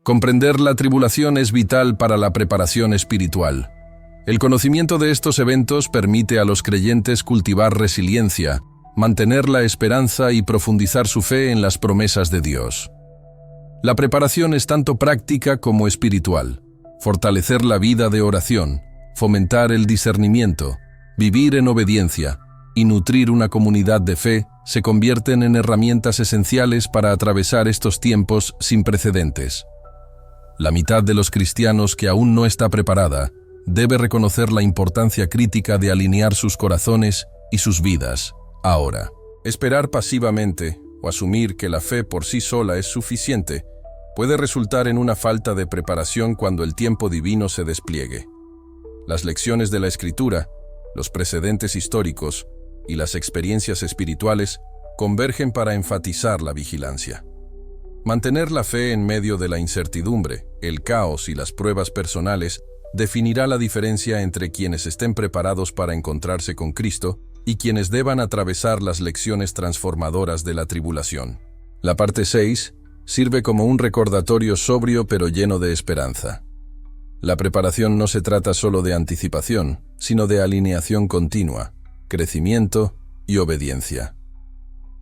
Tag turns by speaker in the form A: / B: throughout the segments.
A: Comprender la tribulación es vital para la preparación espiritual. El conocimiento de estos eventos permite a los creyentes cultivar resiliencia, mantener la esperanza y profundizar su fe en las promesas de Dios. La preparación es tanto práctica como espiritual. Fortalecer la vida de oración, fomentar el discernimiento, vivir en obediencia y nutrir una comunidad de fe se convierten en herramientas esenciales para atravesar estos tiempos sin precedentes. La mitad de los cristianos que aún no está preparada debe reconocer la importancia crítica de alinear sus corazones y sus vidas ahora. Esperar pasivamente o asumir que la fe por sí sola es suficiente puede resultar en una falta de preparación cuando el tiempo divino se despliegue. Las lecciones de la Escritura, los precedentes históricos y las experiencias espirituales convergen para enfatizar la vigilancia. Mantener la fe en medio de la incertidumbre, el caos y las pruebas personales definirá la diferencia entre quienes estén preparados para encontrarse con Cristo y quienes deban atravesar las lecciones transformadoras de la tribulación. La parte 6 sirve como un recordatorio sobrio pero lleno de esperanza. La preparación no se trata solo de anticipación, sino de alineación continua, crecimiento y obediencia.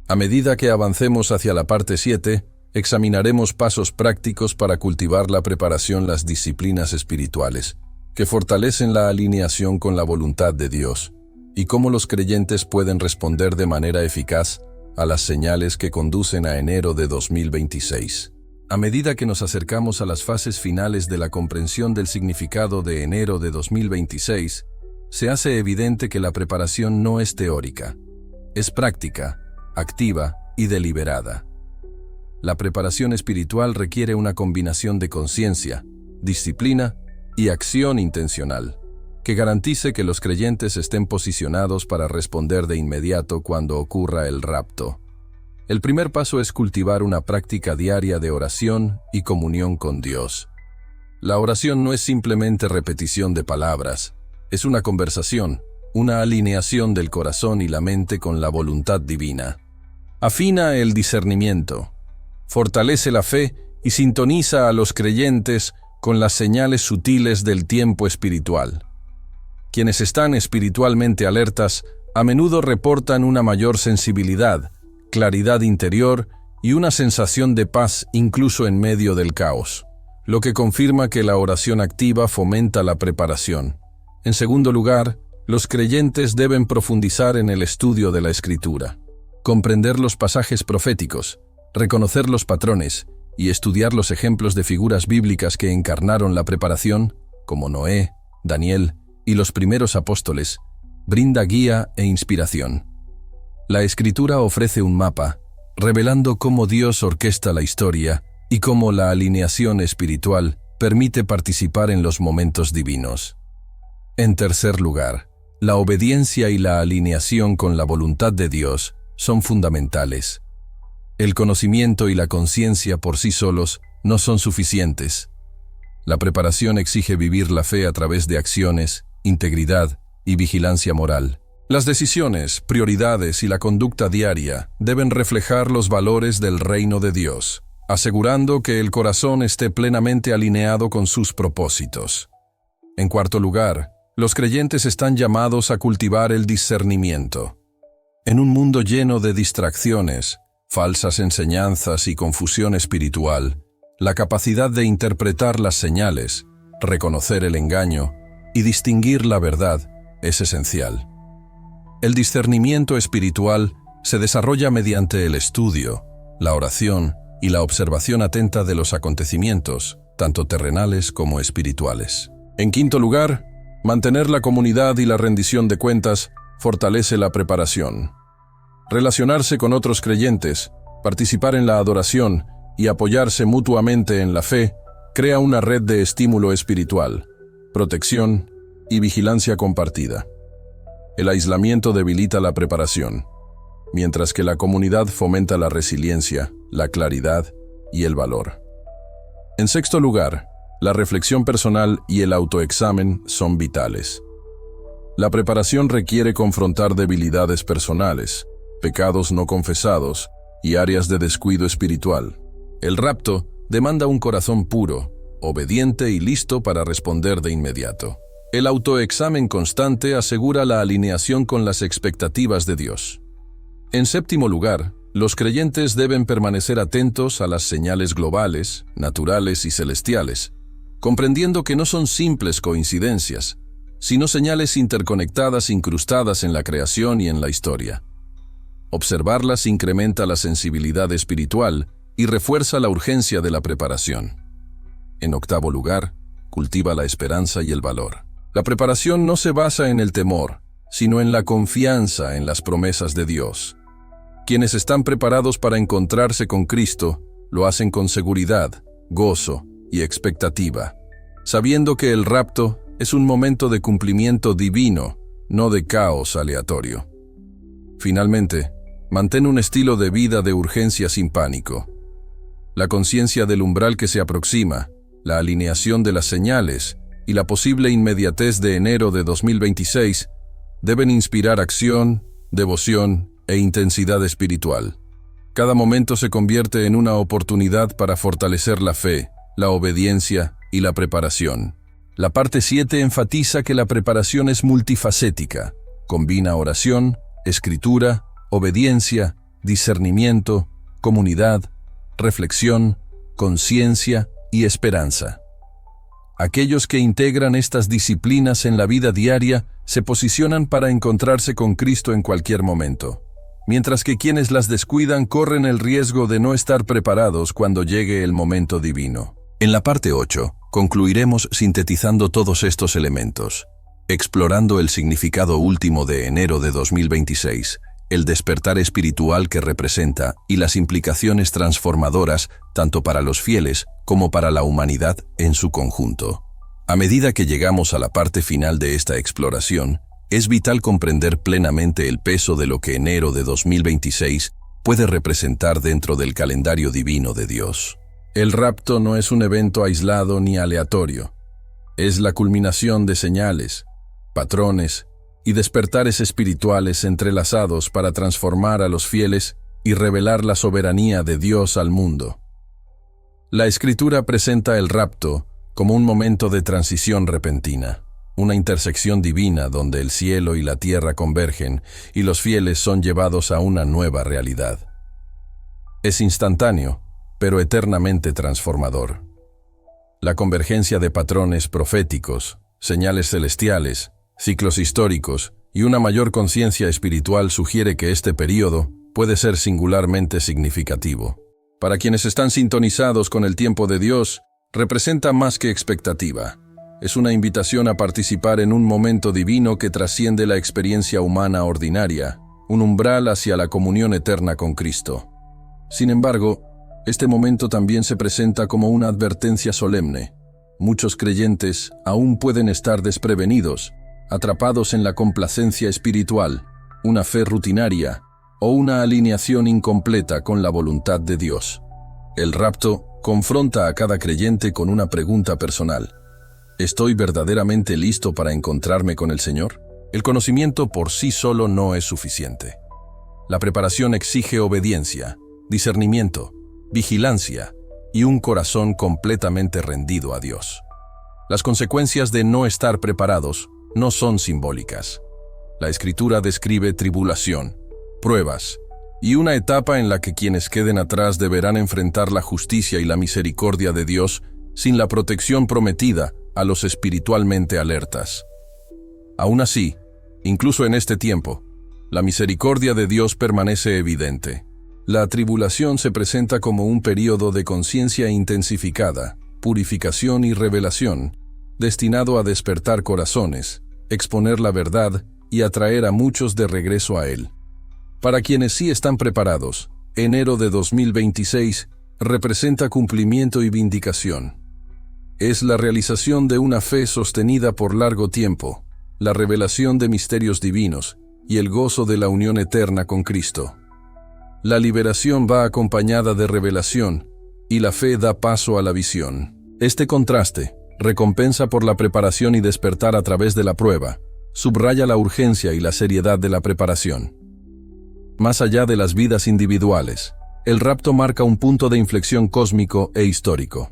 A: A medida que avancemos hacia la parte 7, examinaremos pasos prácticos para cultivar la preparación, las disciplinas espirituales, que fortalecen la alineación con la voluntad de Dios, y cómo los creyentes pueden responder de manera eficaz a las señales que conducen a enero de 2026. A medida que nos acercamos a las fases finales de la comprensión del significado de enero de 2026, se hace evidente que la preparación no es teórica, es práctica, activa y deliberada. La preparación espiritual requiere una combinación de conciencia, disciplina y acción intencional, que garantice que los creyentes estén posicionados para responder de inmediato cuando ocurra el rapto. El primer paso es cultivar una práctica diaria de oración y comunión con Dios. La oración no es simplemente repetición de palabras, es una conversación, una alineación del corazón y la mente con la voluntad divina. Afina el discernimiento, fortalece la fe y sintoniza a los creyentes con las señales sutiles del tiempo espiritual. Quienes están espiritualmente alertas a menudo reportan una mayor sensibilidad, claridad interior y una sensación de paz incluso en medio del caos, lo que confirma que la oración activa fomenta la preparación. En segundo lugar, los creyentes deben profundizar en el estudio de la Escritura, comprender los pasajes proféticos, reconocer los patrones y estudiar los ejemplos de figuras bíblicas que encarnaron la preparación, como Noé, Daniel y los primeros apóstoles, brinda guía e inspiración. La Escritura ofrece un mapa, revelando cómo Dios orquesta la historia y cómo la alineación espiritual permite participar en los momentos divinos. En tercer lugar, la obediencia y la alineación con la voluntad de Dios son fundamentales. El conocimiento y la conciencia por sí solos no son suficientes. La preparación exige vivir la fe a través de acciones, integridad y vigilancia moral. Las decisiones, prioridades y la conducta diaria deben reflejar los valores del reino de Dios, asegurando que el corazón esté plenamente alineado con sus propósitos. En cuarto lugar, los creyentes están llamados a cultivar el discernimiento. En un mundo lleno de distracciones, falsas enseñanzas y confusión espiritual, la capacidad de interpretar las señales, reconocer el engaño y distinguir la verdad es esencial. El discernimiento espiritual se desarrolla mediante el estudio, la oración y la observación atenta de los acontecimientos, tanto terrenales como espirituales. En quinto lugar, mantener la comunidad y la rendición de cuentas fortalece la preparación. Relacionarse con otros creyentes, participar en la adoración y apoyarse mutuamente en la fe crea una red de estímulo espiritual, protección y vigilancia compartida. El aislamiento debilita la preparación, mientras que la comunidad fomenta la resiliencia, la claridad y el valor. En sexto lugar, la reflexión personal y el autoexamen son vitales. La preparación requiere confrontar debilidades personales, pecados no confesados y áreas de descuido espiritual. El rapto demanda un corazón puro, obediente y listo para responder de inmediato. El autoexamen constante asegura la alineación con las expectativas de Dios. En séptimo lugar, los creyentes deben permanecer atentos a las señales globales, naturales y celestiales, comprendiendo que no son simples coincidencias, sino señales interconectadas incrustadas en la creación y en la historia. Observarlas incrementa la sensibilidad espiritual y refuerza la urgencia de la preparación. En octavo lugar, cultiva la esperanza y el valor. La preparación no se basa en el temor, sino en la confianza en las promesas de Dios. Quienes están preparados para encontrarse con Cristo, lo hacen con seguridad, gozo y expectativa, sabiendo que el rapto es un momento de cumplimiento divino, no de caos aleatorio. Finalmente, mantén un estilo de vida de urgencia sin pánico. La conciencia del umbral que se aproxima, la alineación de las señales y la posible inmediatez de enero de 2026 deben inspirar acción, devoción e intensidad espiritual. Cada momento se convierte en una oportunidad para fortalecer la fe, la obediencia y la preparación. La parte 7 enfatiza que la preparación es multifacética. Combina oración, escritura, obediencia, discernimiento, comunidad, reflexión, conciencia y esperanza. Aquellos que integran estas disciplinas en la vida diaria se posicionan para encontrarse con Cristo en cualquier momento, mientras que quienes las descuidan corren el riesgo de no estar preparados cuando llegue el momento divino. En la parte 8, concluiremos sintetizando todos estos elementos, explorando el significado último de enero de 2026, el despertar espiritual que representa y las implicaciones transformadoras tanto para los fieles como para la humanidad en su conjunto. A medida que llegamos a la parte final de esta exploración, es vital comprender plenamente el peso de lo que enero de 2026 puede representar dentro del calendario divino de Dios. El rapto no es un evento aislado ni aleatorio. Es la culminación de señales, patrones y despertares espirituales entrelazados para transformar a los fieles y revelar la soberanía de Dios al mundo. La Escritura presenta el rapto como un momento de transición repentina, una intersección divina donde el cielo y la tierra convergen y los fieles son llevados a una nueva realidad. Es instantáneo, pero eternamente transformador. La convergencia de patrones proféticos, señales celestiales, ciclos históricos y una mayor conciencia espiritual sugiere que este período puede ser singularmente significativo. Para quienes están sintonizados con el tiempo de Dios, representa más que expectativa. Es una invitación a participar en un momento divino que trasciende la experiencia humana ordinaria, un umbral hacia la comunión eterna con Cristo. Sin embargo, este momento también se presenta como una advertencia solemne. Muchos creyentes aún pueden estar desprevenidos, atrapados en la complacencia espiritual, una fe rutinaria o una alineación incompleta con la voluntad de Dios. El rapto confronta a cada creyente con una pregunta personal. ¿Estoy verdaderamente listo para encontrarme con el Señor? El conocimiento por sí solo no es suficiente. La preparación exige obediencia, discernimiento, vigilancia y un corazón completamente rendido a Dios. Las consecuencias de no estar preparados no son simbólicas. La Escritura describe tribulación, pruebas y una etapa en la que quienes queden atrás deberán enfrentar la justicia y la misericordia de Dios sin la protección prometida a los espiritualmente alertas. Aún así, incluso en este tiempo, la misericordia de Dios permanece evidente. La tribulación se presenta como un período de conciencia intensificada, purificación y revelación, destinado a despertar corazones, exponer la verdad y atraer a muchos de regreso a Él. Para quienes sí están preparados, enero de 2026 representa cumplimiento y vindicación. Es la realización de una fe sostenida por largo tiempo, la revelación de misterios divinos y el gozo de la unión eterna con Cristo. La liberación va acompañada de revelación y la fe da paso a la visión. Este contraste, recompensa por la preparación y despertar a través de la prueba, subraya la urgencia y la seriedad de la preparación. Más allá de las vidas individuales, El rapto marca un punto de inflexión cósmico e histórico.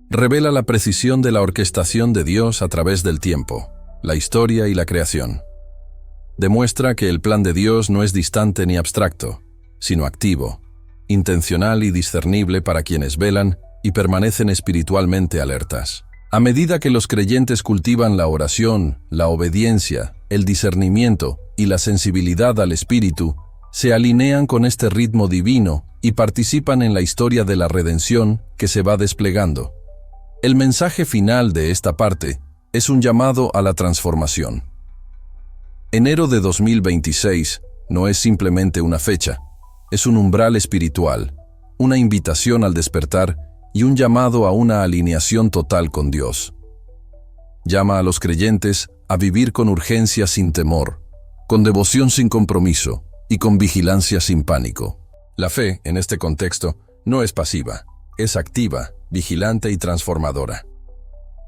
A: Revela la precisión de la orquestación de Dios a través del tiempo, la historia y la creación. Demuestra que el plan de Dios no es distante ni abstracto, sino activo, intencional y discernible para quienes velan y permanecen espiritualmente alertas. A medida que los creyentes cultivan la oración, la obediencia, el discernimiento y la sensibilidad al Espíritu, se alinean con este ritmo divino y participan en la historia de la redención que se va desplegando. El mensaje final de esta parte es un llamado a la transformación. Enero de 2026 no es simplemente una fecha, es un umbral espiritual, una invitación al despertar y un llamado a una alineación total con Dios. Llama a los creyentes a vivir con urgencia sin temor, con devoción sin compromiso y con vigilancia sin pánico. La fe, en este contexto, no es pasiva, es activa, vigilante y transformadora.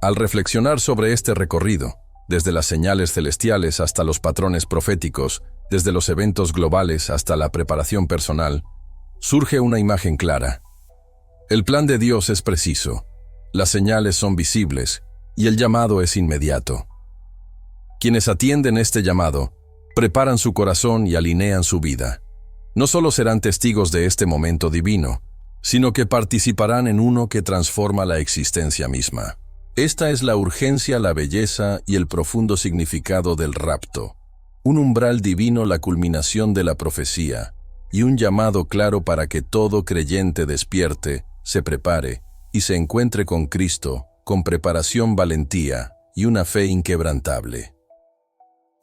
A: Al reflexionar sobre este recorrido, desde las señales celestiales hasta los patrones proféticos, desde los eventos globales hasta la preparación personal, surge una imagen clara. El plan de Dios es preciso, las señales son visibles y el llamado es inmediato. Quienes atienden este llamado, preparan su corazón y alinean su vida. No solo serán testigos de este momento divino, sino que participarán en uno que transforma la existencia misma. Esta es la urgencia, la belleza y el profundo significado del rapto. Un umbral divino, la culminación de la profecía, y un llamado claro para que todo creyente despierte, se prepare y se encuentre con Cristo, con preparación, valentía y una fe inquebrantable.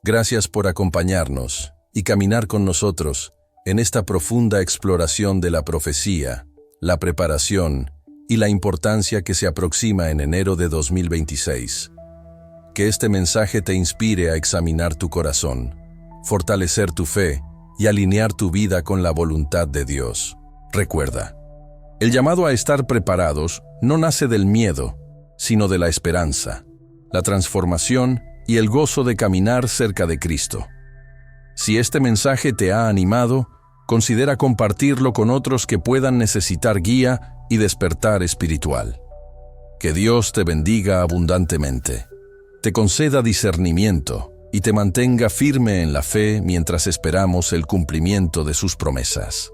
A: Gracias por acompañarnos y caminar con nosotros en esta profunda exploración de la profecía, la preparación y la importancia que se aproxima en enero de 2026. Que este mensaje te inspire a examinar tu corazón, fortalecer tu fe y alinear tu vida con la voluntad de Dios. Recuerda, el llamado a estar preparados no nace del miedo, sino de la esperanza, la transformación y el gozo de caminar cerca de Cristo. Si este mensaje te ha animado, considera compartirlo con otros que puedan necesitar guía y despertar espiritual. Que Dios te bendiga abundantemente, te conceda discernimiento y te mantenga firme en la fe mientras esperamos el cumplimiento de sus promesas.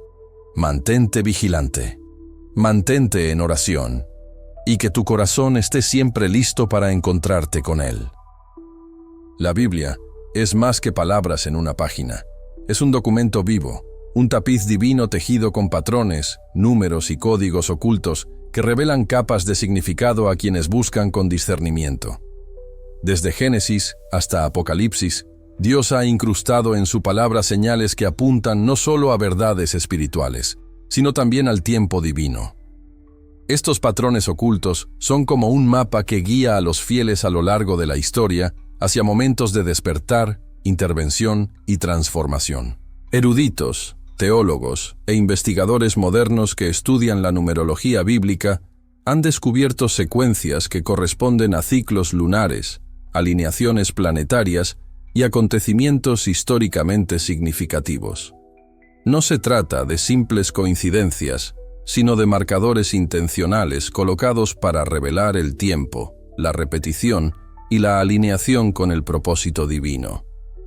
A: Mantente vigilante, mantente en oración y que tu corazón esté siempre listo para encontrarte con Él. La Biblia es más que palabras en una página, es un documento vivo, un tapiz divino tejido con patrones, números y códigos ocultos que revelan capas de significado a quienes buscan con discernimiento. Desde Génesis hasta Apocalipsis, Dios ha incrustado en su palabra señales que apuntan no solo a verdades espirituales, sino también al tiempo divino. Estos patrones ocultos son como un mapa que guía a los fieles a lo largo de la historia hacia momentos de despertar, intervención y transformación. Eruditos, teólogos e investigadores modernos que estudian la numerología bíblica han descubierto secuencias que corresponden a ciclos lunares, alineaciones planetarias y acontecimientos históricamente significativos. No se trata de simples coincidencias, sino de marcadores intencionales colocados para revelar el tiempo, la repetición y la alineación con el propósito divino.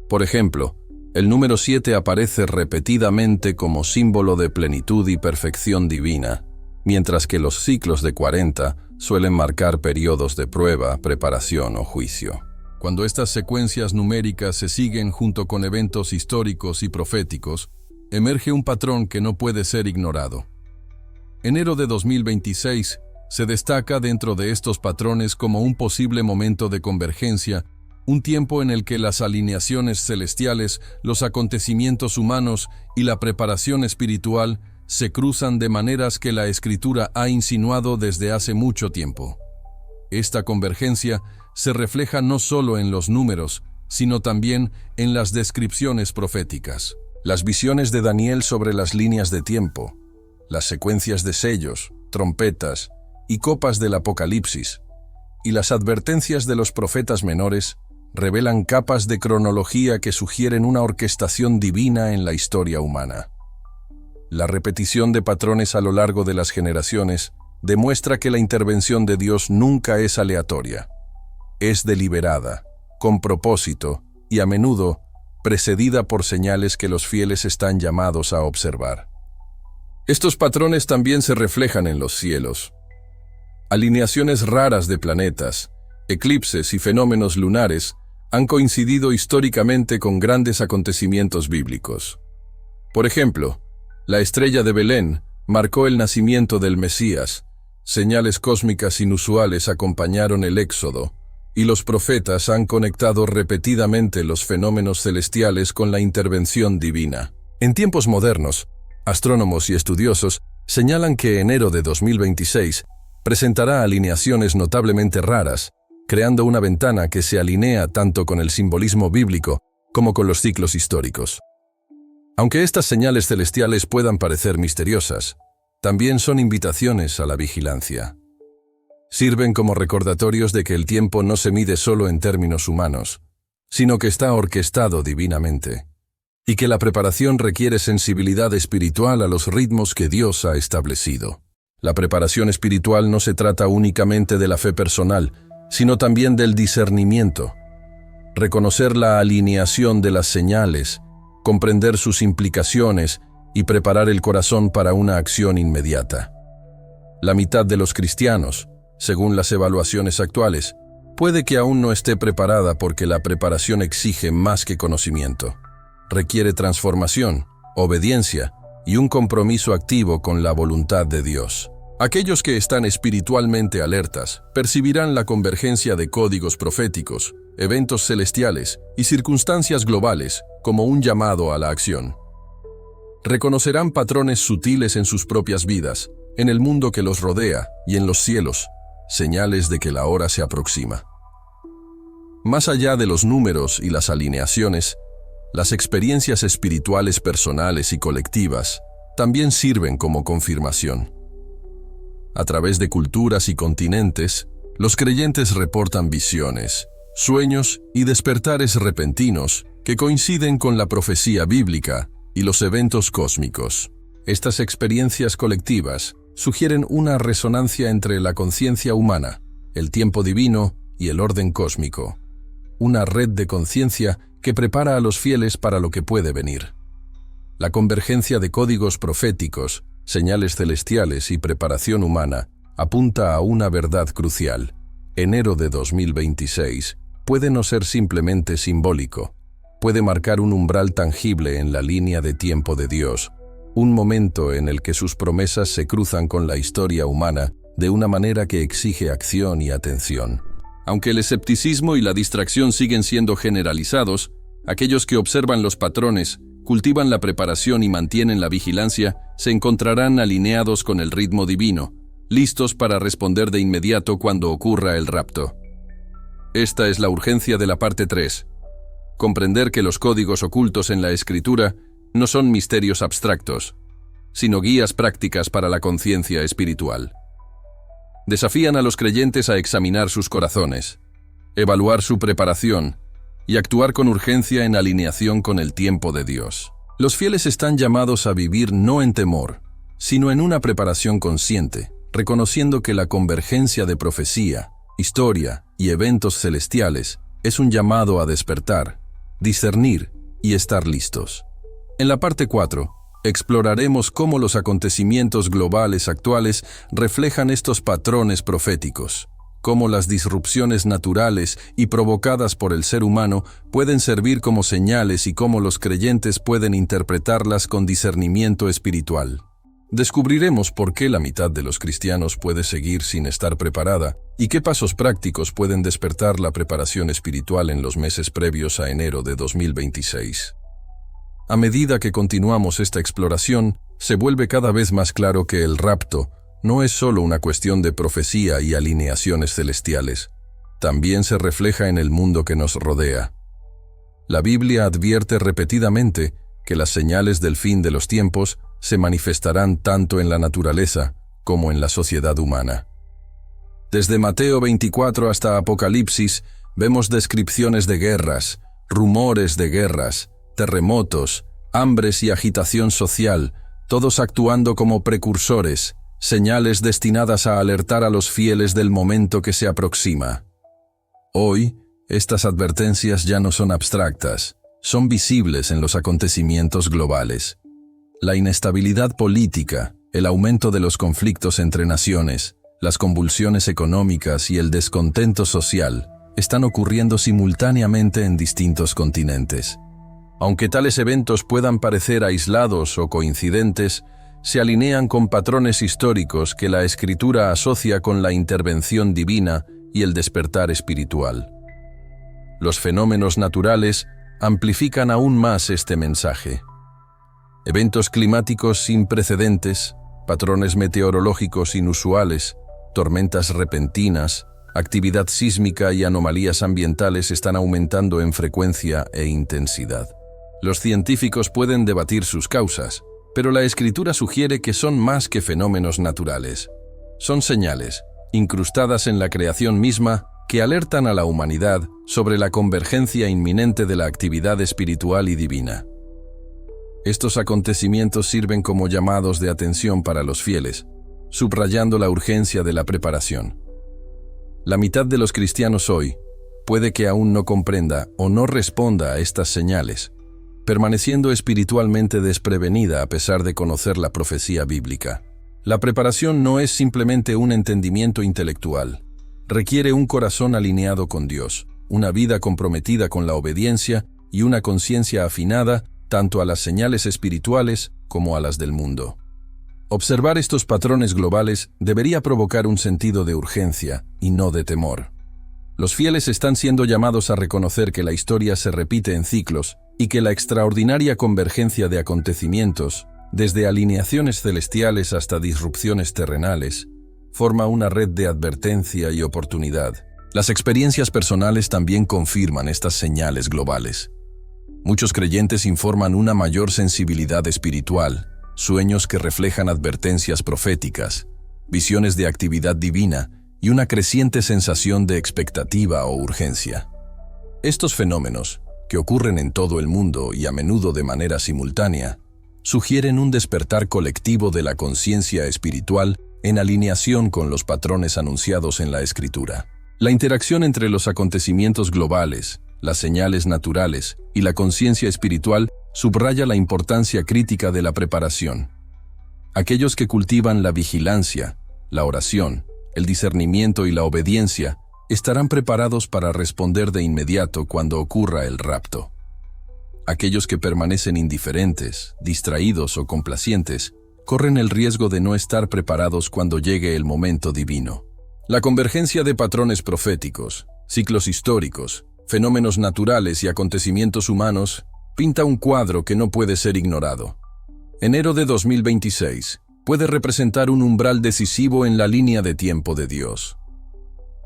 A: Por ejemplo, el número 7 aparece repetidamente como símbolo de plenitud y perfección divina, mientras que los ciclos de 40 suelen marcar periodos de prueba, preparación o juicio. Cuando estas secuencias numéricas se siguen junto con eventos históricos y proféticos, emerge un patrón que no puede ser ignorado. Enero de 2026 se destaca dentro de estos patrones como un posible momento de convergencia, un tiempo en el que las alineaciones celestiales, los acontecimientos humanos y la preparación espiritual se cruzan de maneras que la Escritura ha insinuado desde hace mucho tiempo. Esta convergencia se refleja no solo en los números, sino también en las descripciones proféticas. Las visiones de Daniel sobre las líneas de tiempo, las secuencias de sellos, trompetas y copas del Apocalipsis, y las advertencias de los profetas menores revelan capas de cronología que sugieren una orquestación divina en la historia humana. La repetición de patrones a lo largo de las generaciones demuestra que la intervención de Dios nunca es aleatoria. Es deliberada, con propósito y a menudo precedida por señales que los fieles están llamados a observar. Estos patrones también se reflejan en los cielos. Alineaciones raras de planetas, eclipses y fenómenos lunares han coincidido históricamente con grandes acontecimientos bíblicos. Por ejemplo, la estrella de Belén marcó el nacimiento del Mesías, señales cósmicas inusuales acompañaron el Éxodo, y los profetas han conectado repetidamente los fenómenos celestiales con la intervención divina. En tiempos modernos, astrónomos y estudiosos señalan que enero de 2026 presentará alineaciones notablemente raras, creando una ventana que se alinea tanto con el simbolismo bíblico como con los ciclos históricos. Aunque estas señales celestiales puedan parecer misteriosas, también son invitaciones a la vigilancia. Sirven como recordatorios de que el tiempo no se mide solo en términos humanos, sino que está orquestado divinamente, y que la preparación requiere sensibilidad espiritual a los ritmos que Dios ha establecido. La preparación espiritual no se trata únicamente de la fe personal, sino también del discernimiento. Reconocer la alineación de las señales, comprender sus implicaciones y preparar el corazón para una acción inmediata. La mitad de los cristianos, según las evaluaciones actuales, puede que aún no esté preparada porque la preparación exige más que conocimiento. Requiere transformación, obediencia y un compromiso activo con la voluntad de Dios. Aquellos que están espiritualmente alertas percibirán la convergencia de códigos proféticos, eventos celestiales y circunstancias globales como un llamado a la acción. Reconocerán patrones sutiles en sus propias vidas, en el mundo que los rodea y en los cielos, señales de que la hora se aproxima. Más allá de los números y las alineaciones, las experiencias espirituales personales y colectivas también sirven como confirmación. A través de culturas y continentes, los creyentes reportan visiones, sueños y despertares repentinos que coinciden con la profecía bíblica y los eventos cósmicos. Estas experiencias colectivas sugieren una resonancia entre la conciencia humana, el tiempo divino y el orden cósmico. Una red de conciencia que prepara a los fieles para lo que puede venir. La convergencia de códigos proféticos, señales celestiales y preparación humana apunta a una verdad crucial. Enero de 2026 puede no ser simplemente simbólico, puede marcar un umbral tangible en la línea de tiempo de Dios, un momento en el que sus promesas se cruzan con la historia humana de una manera que exige acción y atención. Aunque el escepticismo y la distracción siguen siendo generalizados, aquellos que observan los patrones, cultivan la preparación y mantienen la vigilancia, se encontrarán alineados con el ritmo divino, listos para responder de inmediato cuando ocurra el rapto. Esta es la urgencia de la parte 3. Comprender que los códigos ocultos en la Escritura no son misterios abstractos, sino guías prácticas para la conciencia espiritual. Desafían a los creyentes a examinar sus corazones, evaluar su preparación y actuar con urgencia en alineación con el tiempo de Dios. Los fieles están llamados a vivir no en temor, sino en una preparación consciente, reconociendo que la convergencia de profecía, historia y eventos celestiales es un llamado a despertar, discernir y estar listos. En la parte 4, exploraremos cómo los acontecimientos globales actuales reflejan estos patrones proféticos, cómo las disrupciones naturales y provocadas por el ser humano pueden servir como señales y cómo los creyentes pueden interpretarlas con discernimiento espiritual. Descubriremos por qué la mitad de los cristianos puede seguir sin estar preparada y qué pasos prácticos pueden despertar la preparación espiritual en los meses previos a enero de 2026. A medida que continuamos esta exploración, se vuelve cada vez más claro que el rapto no es solo una cuestión de profecía y alineaciones celestiales, también se refleja en el mundo que nos rodea. La Biblia advierte repetidamente que las señales del fin de los tiempos se manifestarán tanto en la naturaleza como en la sociedad humana. Desde Mateo 24 hasta Apocalipsis vemos descripciones de guerras, rumores de guerras, terremotos, hambres y agitación social, todos actuando como precursores, señales destinadas a alertar a los fieles del momento que se aproxima. Hoy, estas advertencias ya no son abstractas, son visibles en los acontecimientos globales. La inestabilidad política, el aumento de los conflictos entre naciones, las convulsiones económicas y el descontento social están ocurriendo simultáneamente en distintos continentes. Aunque tales eventos puedan parecer aislados o coincidentes, se alinean con patrones históricos que la Escritura asocia con la intervención divina y el despertar espiritual. Los fenómenos naturales amplifican aún más este mensaje. Eventos climáticos sin precedentes, patrones meteorológicos inusuales, tormentas repentinas, actividad sísmica y anomalías ambientales están aumentando en frecuencia e intensidad. Los científicos pueden debatir sus causas, pero la Escritura sugiere que son más que fenómenos naturales. Son señales, incrustadas en la creación misma, que alertan a la humanidad sobre la convergencia inminente de la actividad espiritual y divina. Estos acontecimientos sirven como llamados de atención para los fieles, subrayando la urgencia de la preparación. La mitad de los cristianos hoy puede que aún no comprenda o no responda a estas señales, permaneciendo espiritualmente desprevenida a pesar de conocer la profecía bíblica. La preparación no es simplemente un entendimiento intelectual, requiere un corazón alineado con Dios, una vida comprometida con la obediencia y una conciencia afinada tanto a las señales espirituales como a las del mundo. Observar estos patrones globales debería provocar un sentido de urgencia y no de temor. Los fieles están siendo llamados a reconocer que la historia se repite en ciclos y que la extraordinaria convergencia de acontecimientos, desde alineaciones celestiales hasta disrupciones terrenales, forma una red de advertencia y oportunidad. Las experiencias personales también confirman estas señales globales. Muchos creyentes informan una mayor sensibilidad espiritual, sueños que reflejan advertencias proféticas, visiones de actividad divina y una creciente sensación de expectativa o urgencia. Estos fenómenos, que ocurren en todo el mundo y a menudo de manera simultánea, sugieren un despertar colectivo de la conciencia espiritual en alineación con los patrones anunciados en la Escritura. La interacción entre los acontecimientos globales, las señales naturales y la conciencia espiritual subraya la importancia crítica de la preparación. Aquellos que cultivan la vigilancia, la oración, el discernimiento y la obediencia estarán preparados para responder de inmediato cuando ocurra el rapto. Aquellos que permanecen indiferentes, distraídos o complacientes corren el riesgo de no estar preparados cuando llegue el momento divino. La convergencia de patrones proféticos, ciclos históricos, fenómenos naturales y acontecimientos humanos pinta un cuadro que no puede ser ignorado. Enero de 2026 puede representar un umbral decisivo en la línea de tiempo de Dios.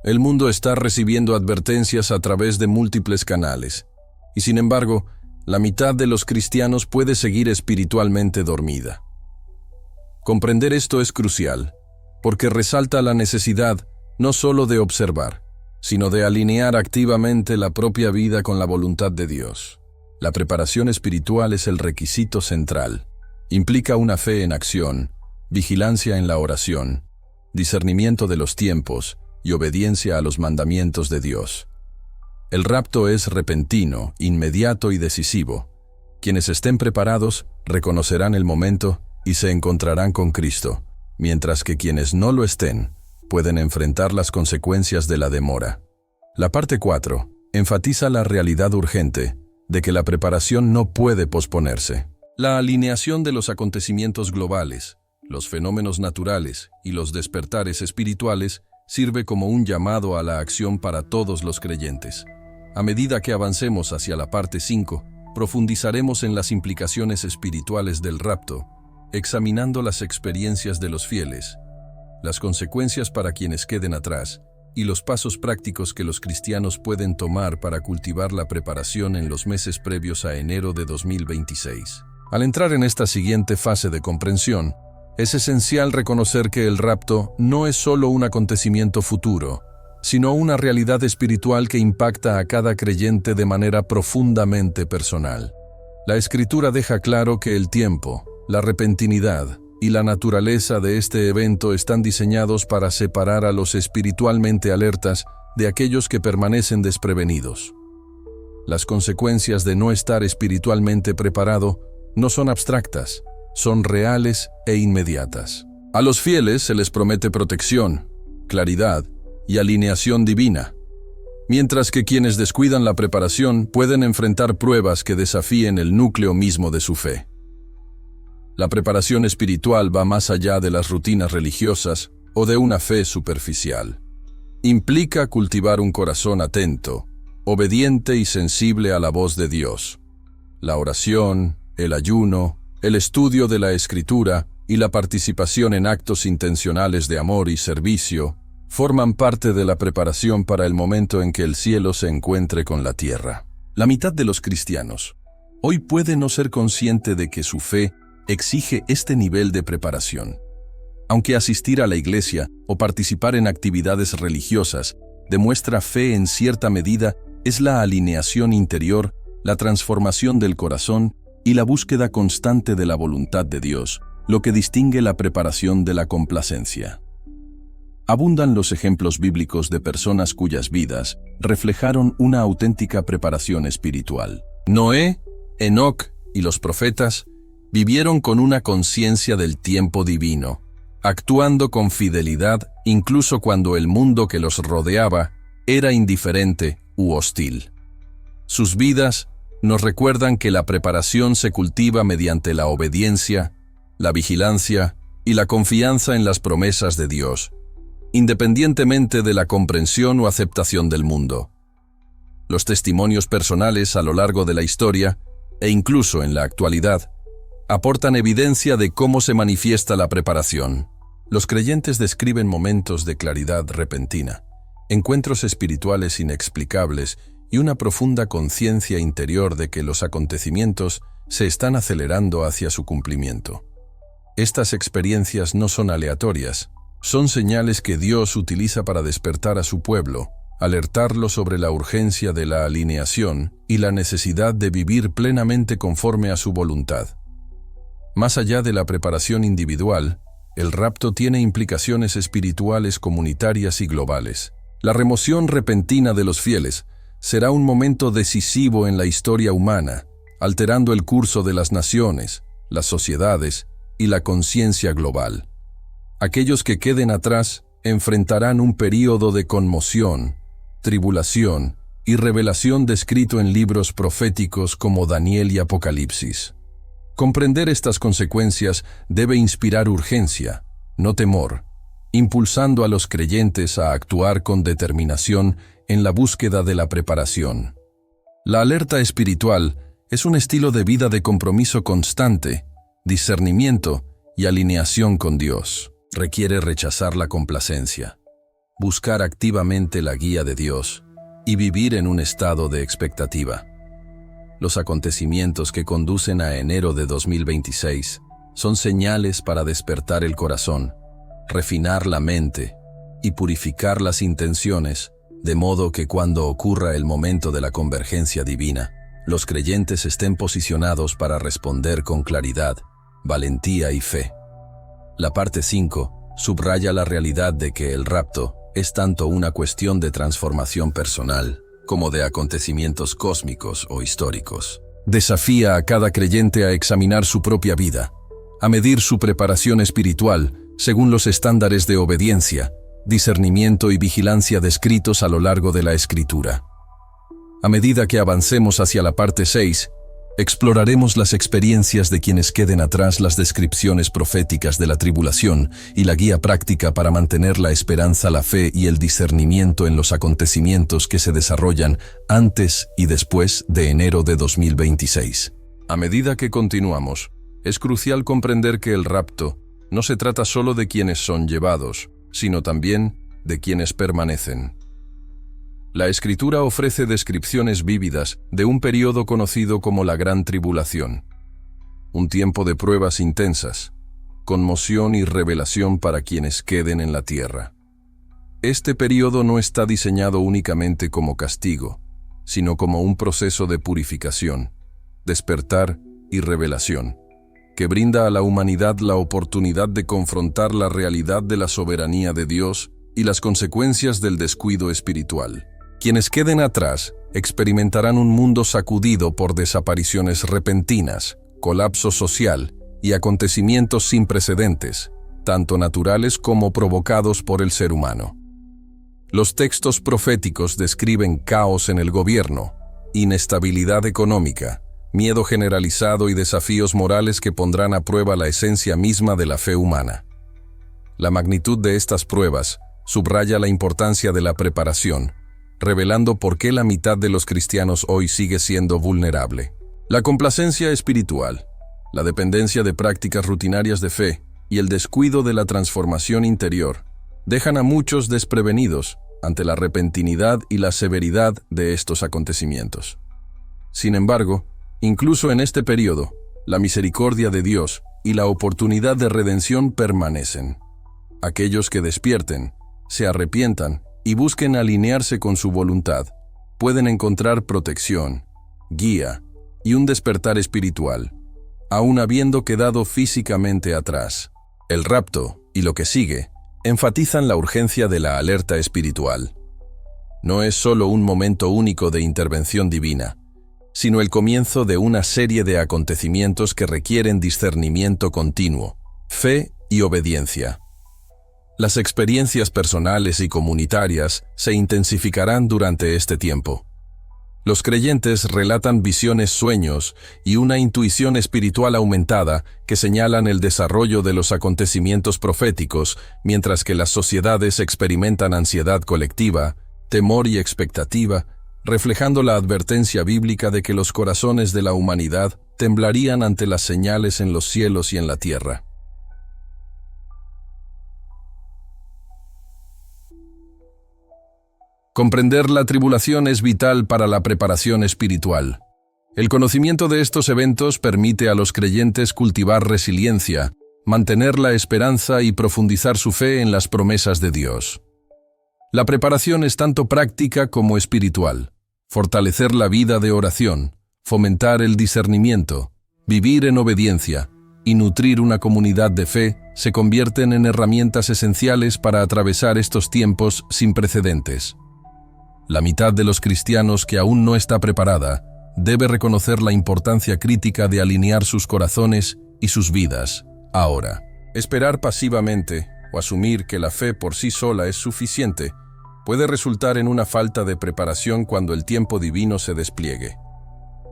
A: El mundo está recibiendo advertencias a través de múltiples canales, y sin embargo, la mitad de los cristianos puede seguir espiritualmente dormida. Comprender esto es crucial, porque resalta la necesidad no solo de observar, sino de alinear activamente la propia vida con la voluntad de Dios. La preparación espiritual es el requisito central. Implica una fe en acción, vigilancia en la oración, discernimiento de los tiempos y obediencia a los mandamientos de Dios. El rapto es repentino, inmediato y decisivo. Quienes estén preparados reconocerán el momento y se encontrarán con Cristo, mientras que quienes no lo estén pueden enfrentar las consecuencias de la demora. La parte 4 enfatiza la realidad urgente de que la preparación no puede posponerse. La alineación de los acontecimientos globales, los fenómenos naturales y los despertares espirituales sirve como un llamado a la acción para todos los creyentes. A medida que avancemos hacia la parte 5, profundizaremos en las implicaciones espirituales del rapto, examinando las experiencias de los fieles, las consecuencias para quienes queden atrás y los pasos prácticos que los cristianos pueden tomar para cultivar la preparación en los meses previos a enero de 2026. Al entrar en esta siguiente fase de comprensión, es esencial reconocer que el rapto no es solo un acontecimiento futuro, sino una realidad espiritual que impacta a cada creyente de manera profundamente personal. La Escritura deja claro que el tiempo, La repentinidad y la naturaleza de este evento están diseñados para separar a los espiritualmente alertas de aquellos que permanecen desprevenidos. Las consecuencias de no estar espiritualmente preparado no son abstractas, son reales e inmediatas. A los fieles se les promete protección, claridad y alineación divina, mientras que quienes descuidan la preparación pueden enfrentar pruebas que desafíen el núcleo mismo de su fe. La preparación espiritual va más allá de las rutinas religiosas o de una fe superficial. Implica cultivar un corazón atento, obediente y sensible a la voz de Dios. La oración, el ayuno, el estudio de la Escritura y la participación en actos intencionales de amor y servicio forman parte de la preparación para el momento en que el cielo se encuentre con la tierra. La mitad de los cristianos hoy puede no ser consciente de que su fe exige este nivel de preparación. Aunque asistir a la iglesia o participar en actividades religiosas demuestra fe en cierta medida, es la alineación interior, la transformación del corazón y la búsqueda constante de la voluntad de Dios, lo que distingue la preparación de la complacencia. Abundan los ejemplos bíblicos de personas cuyas vidas reflejaron una auténtica preparación espiritual. Noé, Enoc y los profetas vivieron con una conciencia del tiempo divino, actuando con fidelidad incluso cuando el mundo que los rodeaba era indiferente u hostil. Sus vidas nos recuerdan que la preparación se cultiva mediante la obediencia, la vigilancia y la confianza en las promesas de Dios, independientemente de la comprensión o aceptación del mundo. Los testimonios personales a lo largo de la historia, e incluso en la actualidad, aportan evidencia de cómo se manifiesta la preparación. Los creyentes describen momentos de claridad repentina, encuentros espirituales inexplicables y una profunda conciencia interior de que los acontecimientos se están acelerando hacia su cumplimiento. Estas experiencias no son aleatorias, son señales que Dios utiliza para despertar a su pueblo, alertarlo sobre la urgencia de la alineación y la necesidad de vivir plenamente conforme a su voluntad. Más allá de la preparación individual, el rapto tiene implicaciones espirituales comunitarias y globales. La remoción repentina de los fieles será un momento decisivo en la historia humana, alterando el curso de las naciones, las sociedades y la conciencia global. Aquellos que queden atrás enfrentarán un período de conmoción, tribulación y revelación descrito en libros proféticos como Daniel y Apocalipsis. Comprender estas consecuencias debe inspirar urgencia, no temor, impulsando a los creyentes a actuar con determinación en la búsqueda de la preparación. La alerta espiritual es un estilo de vida de compromiso constante, discernimiento y alineación con Dios. Requiere rechazar la complacencia, buscar activamente la guía de Dios y vivir en un estado de expectativa. Los acontecimientos que conducen a enero de 2026 son señales para despertar el corazón, refinar la mente y purificar las intenciones, de modo que cuando ocurra el momento de la convergencia divina, los creyentes estén posicionados para responder con claridad, valentía y fe. La parte 5 subraya la realidad de que el rapto es tanto una cuestión de transformación personal como de acontecimientos cósmicos o históricos. Desafía a cada creyente a examinar su propia vida, a medir su preparación espiritual según los estándares de obediencia, discernimiento y vigilancia descritos a lo largo de la Escritura. A medida que avancemos hacia la parte 6, exploraremos las experiencias de quienes queden atrás, las descripciones proféticas de la tribulación y la guía práctica para mantener la esperanza, la fe y el discernimiento en los acontecimientos que se desarrollan antes y después de enero de 2026. A medida que continuamos, es crucial comprender que el rapto no se trata solo de quienes son llevados, sino también de quienes permanecen. La Escritura ofrece descripciones vívidas de un período conocido como la Gran Tribulación, un tiempo de pruebas intensas, conmoción y revelación para quienes queden en la tierra. Este período no está diseñado únicamente como castigo, sino como un proceso de purificación, despertar y revelación, que brinda a la humanidad la oportunidad de confrontar la realidad de la soberanía de Dios y las consecuencias del descuido espiritual. Quienes queden atrás experimentarán un mundo sacudido por desapariciones repentinas, colapso social y acontecimientos sin precedentes, tanto naturales como provocados por el ser humano. Los textos proféticos describen caos en el gobierno, inestabilidad económica, miedo generalizado y desafíos morales que pondrán a prueba la esencia misma de la fe humana. La magnitud de estas pruebas subraya la importancia de la preparación, revelando por qué la mitad de los cristianos hoy sigue siendo vulnerable. La complacencia espiritual, la dependencia de prácticas rutinarias de fe y el descuido de la transformación interior dejan a muchos desprevenidos ante la repentinidad y la severidad de estos acontecimientos. Sin embargo, incluso en este periodo, la misericordia de Dios y la oportunidad de redención permanecen. Aquellos que despierten, se arrepientan y busquen alinearse con su voluntad, pueden encontrar protección, guía y un despertar espiritual, aun habiendo quedado físicamente atrás. El rapto y lo que sigue enfatizan la urgencia de la alerta espiritual. No es solo un momento único de intervención divina, sino el comienzo de una serie de acontecimientos que requieren discernimiento continuo, fe y obediencia. Las experiencias personales y comunitarias se intensificarán durante este tiempo. Los creyentes relatan visiones, sueños y una intuición espiritual aumentada que señalan el desarrollo de los acontecimientos proféticos, mientras que las sociedades experimentan ansiedad colectiva, temor y expectativa, reflejando la advertencia bíblica de que los corazones de la humanidad temblarían ante las señales en los cielos y en la tierra. Comprender la tribulación es vital para la preparación espiritual. El conocimiento de estos eventos permite a los creyentes cultivar resiliencia, mantener la esperanza y profundizar su fe en las promesas de Dios. La preparación es tanto práctica como espiritual. Fortalecer la vida de oración, fomentar el discernimiento, vivir en obediencia y nutrir una comunidad de fe se convierten en herramientas esenciales para atravesar estos tiempos sin precedentes. La mitad de los cristianos que aún no está preparada debe reconocer la importancia crítica de alinear sus corazones y sus vidas ahora. Esperar pasivamente o asumir que la fe por sí sola es suficiente puede resultar en una falta de preparación cuando el tiempo divino se despliegue.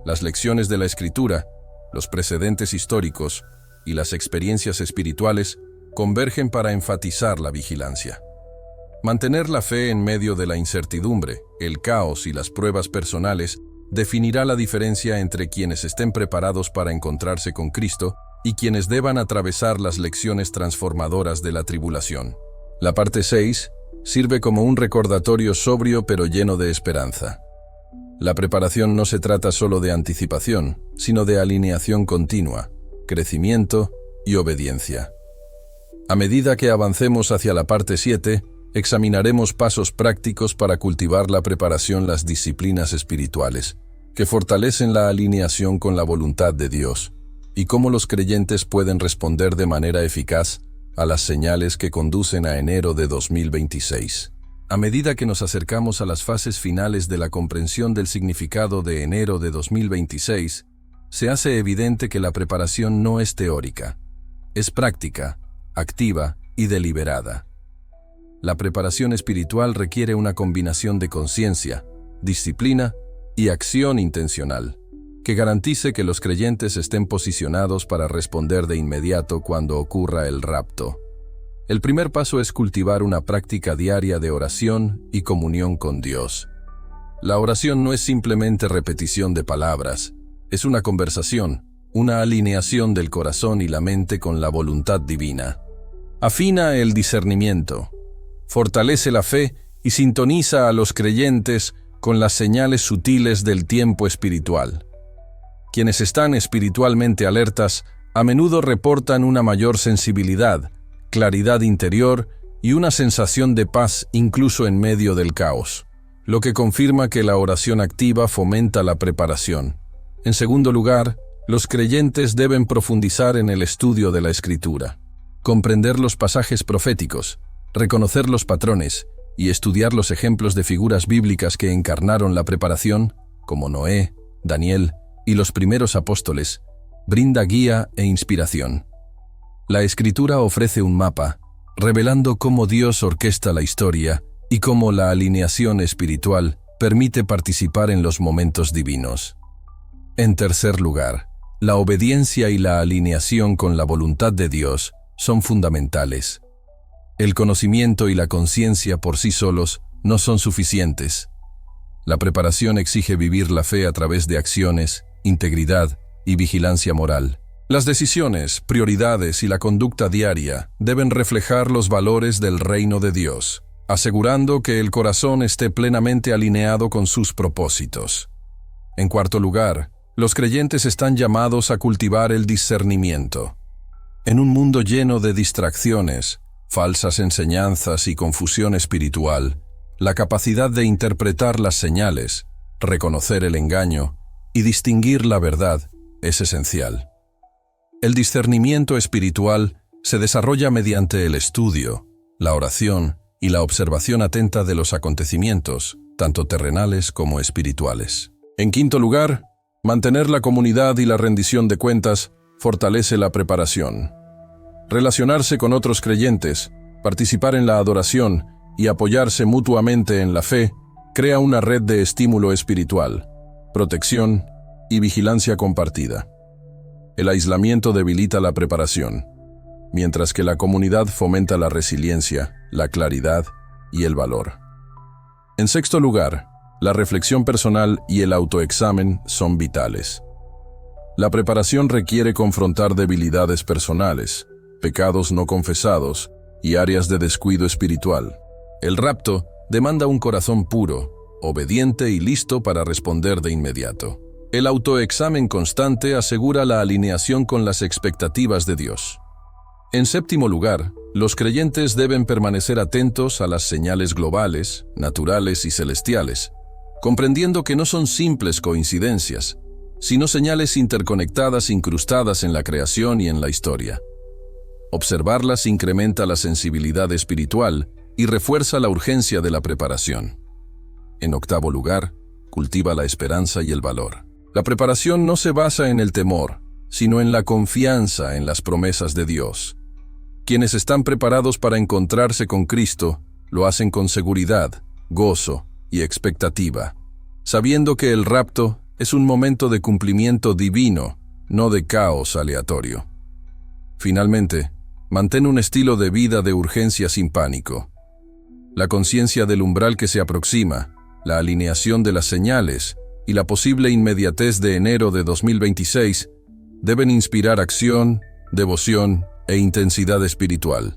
A: Las lecciones de la Escritura, los precedentes históricos y las experiencias espirituales convergen para enfatizar la vigilancia. Mantener la fe en medio de la incertidumbre, el caos y las pruebas personales definirá la diferencia entre quienes estén preparados para encontrarse con Cristo y quienes deban atravesar las lecciones transformadoras de la tribulación. La parte 6 sirve como un recordatorio sobrio pero lleno de esperanza. La preparación no se trata solo de anticipación, sino de alineación continua, crecimiento y obediencia. A medida que avancemos hacia la parte 7, examinaremos pasos prácticos para cultivar la preparación, las disciplinas espirituales, que fortalecen la alineación con la voluntad de Dios, y cómo los creyentes pueden responder de manera eficaz a las señales que conducen a enero de 2026. A medida que nos acercamos a las fases finales de la comprensión del significado de enero de 2026, se hace evidente que la preparación no es teórica, es práctica, activa y deliberada. La preparación espiritual requiere una combinación de conciencia, disciplina y acción intencional, que garantice que los creyentes estén posicionados para responder de inmediato cuando ocurra el rapto. El primer paso es cultivar una práctica diaria de oración y comunión con Dios. La oración no es simplemente repetición de palabras, es una conversación, una alineación del corazón y la mente con la voluntad divina. Afina el discernimiento, fortalece la fe y sintoniza a los creyentes con las señales sutiles del tiempo espiritual. Quienes están espiritualmente alertas a menudo reportan una mayor sensibilidad, claridad interior y una sensación de paz incluso en medio del caos, lo que confirma que la oración activa fomenta la preparación. En segundo lugar, Los creyentes deben profundizar en el estudio de la Escritura, comprender los pasajes proféticos, reconocer los patrones y estudiar los ejemplos de figuras bíblicas que encarnaron la preparación, como Noé, Daniel y los primeros apóstoles, brinda guía e inspiración. La Escritura ofrece un mapa, revelando cómo Dios orquesta la historia y cómo la alineación espiritual permite participar en los momentos divinos. En tercer lugar, la obediencia y la alineación con la voluntad de Dios son fundamentales. El conocimiento y la conciencia por sí solos no son suficientes. La preparación exige vivir la fe a través de acciones, integridad y vigilancia moral. Las decisiones, prioridades y la conducta diaria deben reflejar los valores del reino de Dios, asegurando que el corazón esté plenamente alineado con sus propósitos. En cuarto lugar, los creyentes están llamados a cultivar el discernimiento. En un mundo lleno de distracciones, falsas enseñanzas y confusión espiritual, la capacidad de interpretar las señales, reconocer el engaño y distinguir la verdad es esencial. El discernimiento espiritual se desarrolla mediante el estudio, la oración y la observación atenta de los acontecimientos, tanto terrenales como espirituales. En quinto lugar, mantener la comunidad y la rendición de cuentas fortalece la preparación. Relacionarse con otros creyentes, participar en la adoración y apoyarse mutuamente en la fe crea una red de estímulo espiritual, protección y vigilancia compartida. El aislamiento debilita la preparación, mientras que la comunidad fomenta la resiliencia, la claridad y el valor. En sexto lugar, la reflexión personal y el autoexamen son vitales. La preparación requiere confrontar debilidades personales, pecados no confesados y áreas de descuido espiritual. El rapto demanda un corazón puro, obediente y listo para responder de inmediato. El autoexamen constante asegura la alineación con las expectativas de Dios. En séptimo lugar, los creyentes deben permanecer atentos a las señales globales, naturales y celestiales, comprendiendo que no son simples coincidencias, sino señales interconectadas incrustadas en la creación y en la historia. Observarlas incrementa la sensibilidad espiritual y refuerza la urgencia de la preparación. En octavo lugar, cultiva la esperanza y el valor. La preparación no se basa en el temor, sino en la confianza en las promesas de Dios. Quienes están preparados para encontrarse con Cristo lo hacen con seguridad, gozo y expectativa, sabiendo que el rapto es un momento de cumplimiento divino, no de caos aleatorio. Finalmente, mantén un estilo de vida de urgencia sin pánico. La conciencia del umbral que se aproxima, la alineación de las señales y la posible inmediatez de enero de 2026 deben inspirar acción, devoción e intensidad espiritual.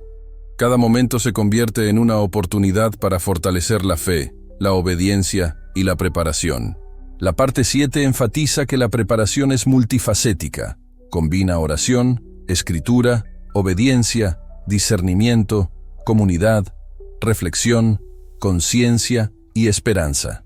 A: Cada momento se convierte en una oportunidad para fortalecer la fe, la obediencia y la preparación. La parte 7 enfatiza que la preparación es multifacética. Combina oración, escritura, obediencia, discernimiento, comunidad, reflexión, conciencia y esperanza.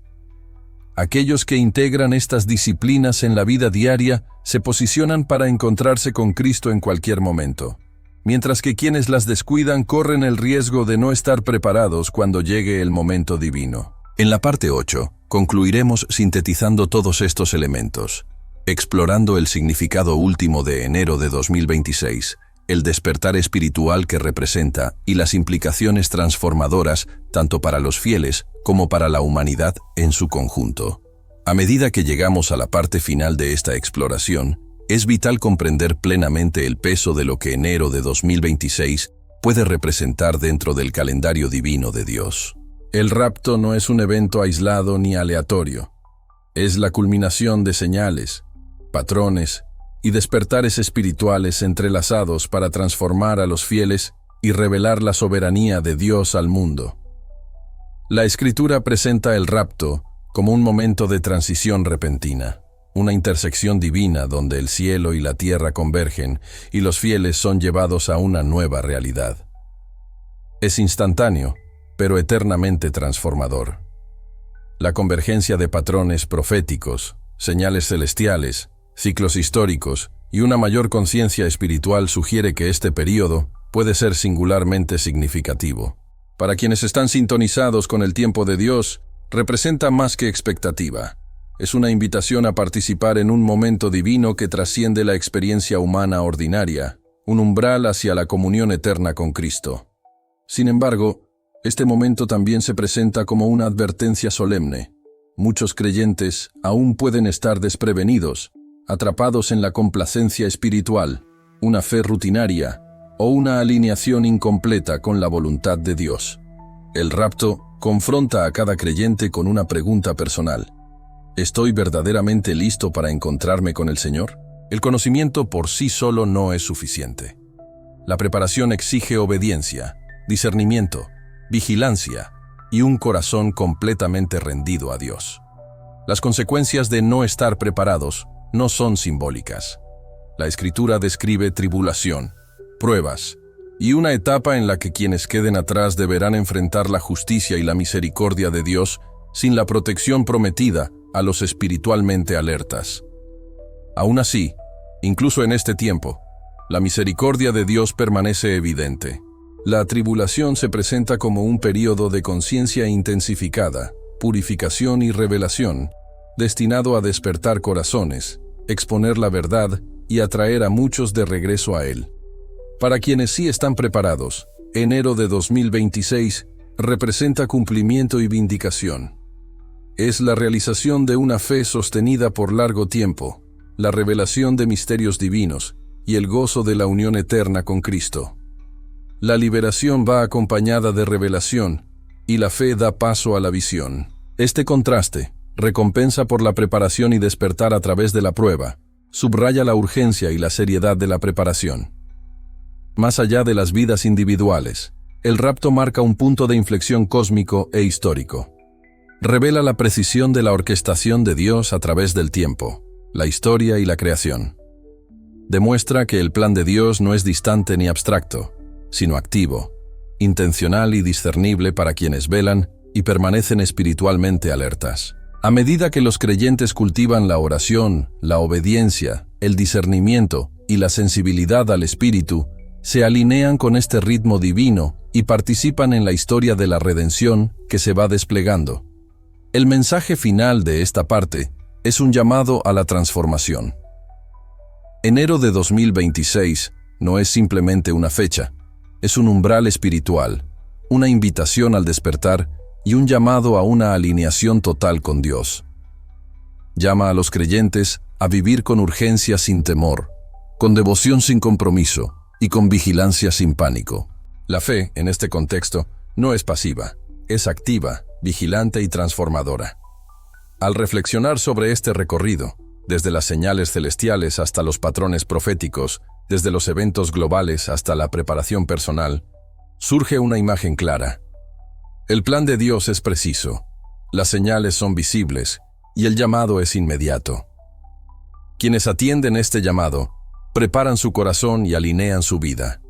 A: Aquellos que integran estas disciplinas en la vida diaria se posicionan para encontrarse con Cristo en cualquier momento, mientras que quienes las descuidan corren el riesgo de no estar preparados cuando llegue el momento divino. En la parte 8, concluiremos sintetizando todos estos elementos, explorando el significado último de enero de 2026, el despertar espiritual que representa y las implicaciones transformadoras tanto para los fieles como para la humanidad en su conjunto. A medida que llegamos a la parte final de esta exploración, es vital comprender plenamente el peso de lo que enero de 2026 puede representar dentro del calendario divino de Dios. El rapto no es un evento aislado ni aleatorio. Es la culminación de señales, patrones y despertares espirituales entrelazados para transformar a los fieles y revelar la soberanía de Dios al mundo. La Escritura presenta el rapto como un momento de transición repentina, una intersección divina donde el cielo y la tierra convergen y los fieles son llevados a una nueva realidad. Es instantáneo, pero eternamente transformador. La convergencia de patrones proféticos, señales celestiales Ciclos históricos y una mayor conciencia espiritual sugiere que este período puede ser singularmente significativo. Para quienes están sintonizados con el tiempo de Dios, representa más que expectativa. Es una invitación a participar en un momento divino que trasciende la experiencia humana ordinaria, un umbral hacia la comunión eterna con Cristo. Sin embargo, este momento también se presenta como una advertencia solemne. Muchos creyentes aún pueden estar desprevenidos, atrapados en la complacencia espiritual, una fe rutinaria o una alineación incompleta con la voluntad de Dios. El rapto confronta a cada creyente con una pregunta personal. ¿Estoy verdaderamente listo para encontrarme con el Señor? El conocimiento por sí solo no es suficiente. La preparación exige obediencia, discernimiento, vigilancia y un corazón completamente rendido a Dios. Las consecuencias de no estar preparados no son simbólicas. La Escritura describe tribulación, pruebas y una etapa en la que quienes queden atrás deberán enfrentar la justicia y la misericordia de Dios sin la protección prometida a los espiritualmente alertas. Aún así, incluso en este tiempo, la misericordia de Dios permanece evidente. La tribulación se presenta como un período de conciencia intensificada, purificación y revelación, destinado a despertar corazones, exponer la verdad y atraer a muchos de regreso a Él. Para quienes sí están preparados, enero de 2026 representa cumplimiento y vindicación. Es la realización de una fe sostenida por largo tiempo, la revelación de misterios divinos y el gozo de la unión eterna con Cristo. La liberación va acompañada de revelación y la fe da paso a la visión. Este contraste, recompensa por la preparación y despertar a través de la prueba, subraya la urgencia y la seriedad de la preparación. Más allá de las vidas individuales, el rapto marca un punto de inflexión cósmico e histórico. Revela la precisión de la orquestación de Dios a través del tiempo, la historia y la creación. Demuestra que el plan de Dios no es distante ni abstracto, sino activo, intencional y discernible para quienes velan y permanecen espiritualmente alertas. A medida que los creyentes cultivan la oración, la obediencia, el discernimiento y la sensibilidad al Espíritu, se alinean con este ritmo divino y participan en la historia de la redención que se va desplegando. El mensaje final de esta parte es un llamado a la transformación. Enero de 2026 no es simplemente una fecha, es un umbral espiritual, una invitación al despertar y un llamado a una alineación total con Dios. Llama a los creyentes a vivir con urgencia sin temor, con devoción sin compromiso y con vigilancia sin pánico. La fe, en este contexto, no es pasiva, es activa, vigilante y transformadora. Al reflexionar sobre este recorrido, desde las señales celestiales hasta los patrones proféticos, desde los eventos globales hasta la preparación personal, surge una imagen clara. El plan de Dios es preciso, las señales son visibles y el llamado es inmediato. Quienes atienden este llamado, preparan su corazón y alinean su vida.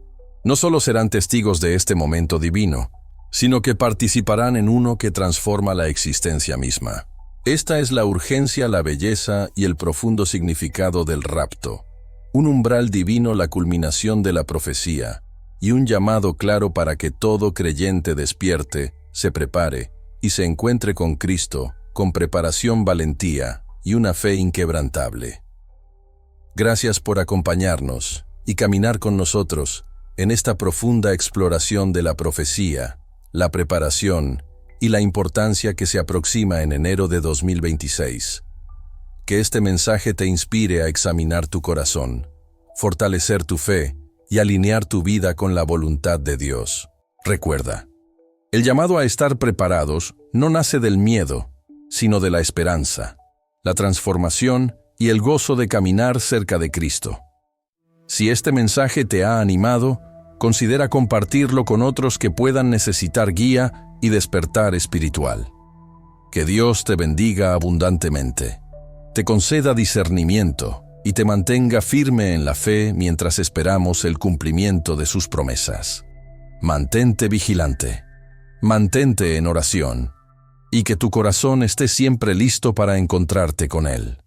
A: No solo serán testigos de este momento divino, sino que participarán en uno que transforma la existencia misma. Esta es la urgencia, la belleza y el profundo significado del rapto. Un umbral divino, la culminación de la profecía, y un llamado claro para que todo creyente despierte, se prepare y se encuentre con Cristo, con preparación, valentía y una fe inquebrantable. Gracias por acompañarnos y caminar con nosotros en esta profunda exploración de la profecía, la preparación y la importancia que se aproxima en enero de 2026. Que este mensaje te inspire a examinar tu corazón, fortalecer tu fe y alinear tu vida con la voluntad de Dios. Recuerda, el llamado a estar preparados no nace del miedo, sino de la esperanza, la transformación y el gozo de caminar cerca de Cristo. Si este mensaje te ha animado, considera compartirlo con otros que puedan necesitar guía y despertar espiritual. Que Dios te bendiga abundantemente, te conceda discernimiento y te mantenga firme en la fe mientras esperamos el cumplimiento de sus promesas. Mantente vigilante, mantente en oración y que tu corazón esté siempre listo para encontrarte con Él.